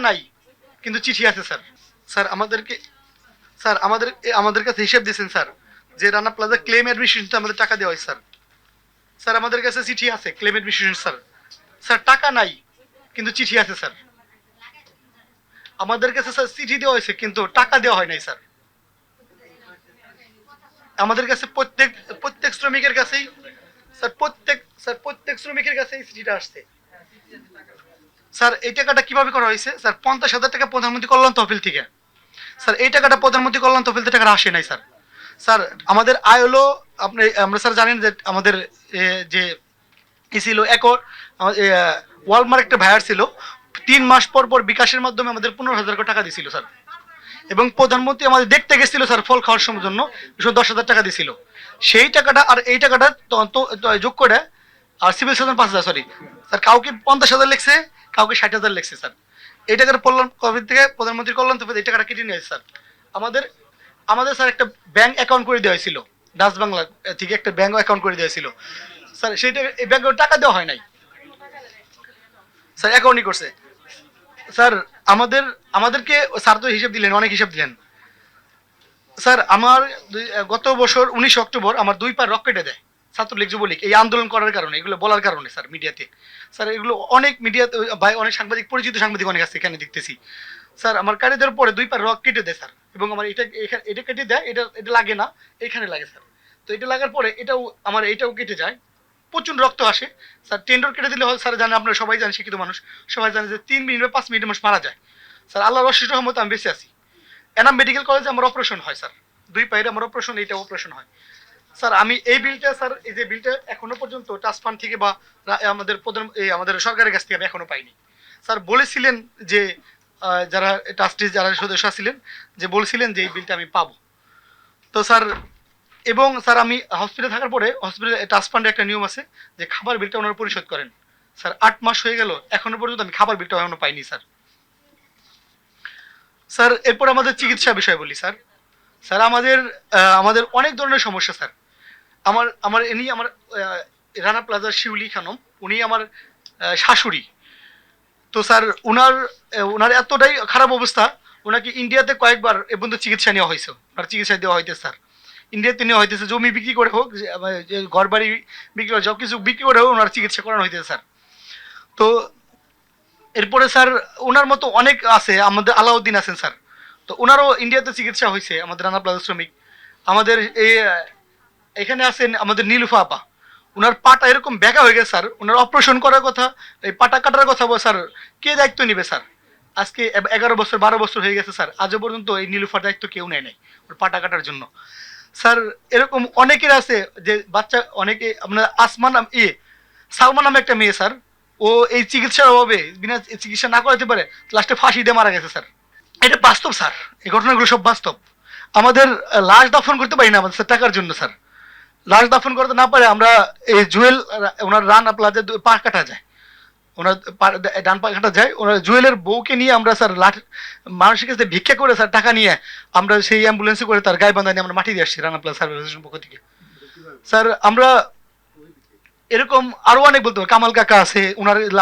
নাই কিন্তু চিঠি আছে স্যার। স্যার আমাদেরকে স্যার আমাদের কাছে হিসেব দিয়েছেন স্যার, যে রানা প্লাজা ক্লেম অ্যাডমিনিস্ট্রেশন আমাদের টাকা দেওয়া হয় স্যার। স্যার আমাদের কাছে চিঠি আছে ক্লেম অ্যাডমিনিস্ট্রেশন স্যার। স্যার টাকা নাই কিন্তু চিঠি আছে স্যার। আমাদের কাছে স্যার চিঠি দেওয়া হয়েছে কিন্তু টাকা দেওয়া হয় নাই স্যার। আমাদের কাছে প্রত্যেক প্রত্যেক শ্রমিকের কাছেই প্রত্যেক শ্রমিকের কাছে এই চিঠিটা আসছে স্যার। এই টাকাটা কিভাবে করা হয়েছে স্যার? 50,000 টাকা প্রধানমন্ত্রী কল্যাণ তহবিল থেকে স্যার। এই টাকাটা প্রধানমন্ত্রী কল্যাণ তহবিল থেকে টাকা আসে নাই স্যার। স্যার আমাদের আয় হলো, আপনি আমরা স্যার জানেন যে আমাদের যে ছিল একর ওয়ালমার্ট একটা ভায়ার ছিল, 3 মাস পর পর বিকাশের মাধ্যমে আমাদের 15,000 টাকা দিছিল স্যার। এবং প্রধানমন্ত্রী আমাদের দেখতে গেছিল স্যার ফল খাওয়ার সময় জন্য, 10,000 টাকা দিছিল। সেই টাকাটা আর এই টাকাটা যোগ করে আর সিভিল সার্জন 5,000, সরি স্যার, কাউকে 50,000 লিখছে, কাউকে 60,000 লিখছে স্যার। এই টাকার কল্যাণ তহবিল থেকে প্রধানমন্ত্রী কল্যাণ তহবিল এই টাকাটা কেটে নিয়েছে স্যার। আমাদের আমাদের স্যার একটা ব্যাংক অ্যাকাউন্ট করে দেওয়া হয়েছিল, ডাচ বাংলা থেকে একটা ব্যাংক অ্যাকাউন্ট করে দেওয়া হয়েছিল স্যার। সেইটা এই ব্যাংকে টাকা দেওয়া হয় নাই স্যার, অ্যাকাউন্টই করছে স্যার। আমাদেরকে স্যার তো হিসাব দিলেন, অনেক হিসাব দিলেন স্যার। আমার গত বছর 19 অক্টোবর আমার 2 পা রক কেটে দেয় ছাত্রলীগ যুবলীগ, এই আন্দোলন করার কারণে, এগুলো বলার কারণে স্যার মিডিয়াতে। স্যার এগুলো অনেক মিডিয়াতে ভাই, অনেক সাংবাদিক, পরিচিত সাংবাদিক অনেক আছে এখানে দেখতেছি স্যার। আমার কাটে দেওয়ার পরে 2 পা রক কেটে দেয় স্যার, এবং আমার এটা কেটে দেয়, এটা লাগে না, এইখানে লাগে স্যার। তো এটা লাগার পরে এটাও কেটে যায়, প্রচুর রক্ত আসে স্যার। টেন্ডর কেটে দিলে হয় স্যার, জানে আপনারা সবাই জানেন, শিক্ষিত মানুষ সবাই জানে যে 3 মিনিট বা 5 মিনিটে মানুষ মারা যায় স্যার। আল্লাহর অশেষ রহমতে আমি বেঁচে আছি। এনাম মেডিকেল কলেজে আমার অপারেশন হয় স্যার, 2 পায়ের আমার অপারেশন, এইটা অপারেশন হয় স্যার। আমি এই বিলটা স্যার, এই যে বিলটা এখনো পর্যন্ত ট্রাস্ট ফান্ড থেকে বা আমাদের আমাদের সরকারের কাছ থেকে আমি এখনো পাইনি স্যার। বলেছিলেন যে যারা ট্রাস্টি যারা সদস্য ছিলেন, যে বলছিলেন যে এই বিলটা আমি পাবো। তো স্যার, এবং স্যার আমি হসপিটালে থাকার পরে হসপিটালে ট্রাস্ট ফান্ডে একটা নিয়ম আছে যে খাবার বিলটা ওনারা পরিশোধ করেন স্যার। 8 মাস হয়ে গেল, এখনো পর্যন্ত আমি খাবার বিলটা এখনো পাইনি স্যার। স্যার এরপর আমাদের চিকিৎসা বিষয় বলি স্যার। স্যার আমাদের অনেক ধরনের সমস্যা স্যার। আমার আমার ইনি আমার রানা প্লাজার শিউলি খানম, উনি আমার শাশুড়ি। তো স্যার ওনার এতটাই খারাপ অবস্থা, ওনাকে ইন্ডিয়াতে কয়েকবার এ পর্যন্ত চিকিৎসা নেওয়া হয়েছে, ওনার চিকিৎসা দেওয়া হইতেছে স্যার। ইন্ডিয়াতে নেওয়া হইতেছে, জমি বিক্রি করে হোক, যে ঘর বাড়ি বিক্রি করে, সব কিছু বিক্রি করে হোক ওনার চিকিৎসা করানো হইতেছে স্যার। তো এরপরে স্যার ওনার মতো অনেক আছে, আমাদের আলাউদ্দিন আছেন স্যার। তো ওনারও ইন্ডিয়াতে চিকিৎসা হয়েছে, আমাদের রানা প্লাজা শ্রমিক। আমাদের এখানে আছেন আমাদের নীলুফা আপা, ওনার পাটা এরকম ব্যাকা হয়ে গেছে স্যার, ওনার অপারেশন করার কথা, এই পাটা কাটার কথা স্যার, কে দায়িত্ব নিবে স্যার? আজকে 11 বছর 12 বছর হয়ে গেছে স্যার, আজও পর্যন্ত এই নীলুফার দায়িত্ব কেউ নেয় নাই ওর পাটা কাটার জন্য স্যার। এরকম অনেকের আছে যে বাচ্চা, অনেকে আপনার সালমা নামে একটা মেয়ে স্যার, ও এই চিকিৎসার অভাবে বিনা চিকিৎসা না করাতে পারে, লাস্টে ফাঁসি দিয়ে মারা গেছে স্যার। এটা বাস্তব স্যার, এই ঘটনাগুলো সব বাস্তব। আমাদের লাশ দাফন করতে পারি না আমাদের স্যার টাকার জন্য স্যার। লাশ দাফন করতে না পারে আমরা এই জুয়েল, ওনার রান প্লাজা পা কাটা যায়, ওনার ডান পা কাটা যায়, ওনার জুয়েলের বউকে নিয়ে আমরা স্যার মানুষের কাছে ভিক্ষা করে স্যার টাকা নিয়ে আমরা সেই অ্যাম্বুলেন্সে করে তার গায়ে বান্ধা নিয়ে আমরা মাটি দিয়ে আসছি রানা প্লাজা সার্ভিসের পক্ষ থেকে স্যার। আমরা এরকম আরো অনেক বলতে পারি, কামাল কাকা আছে, ওনার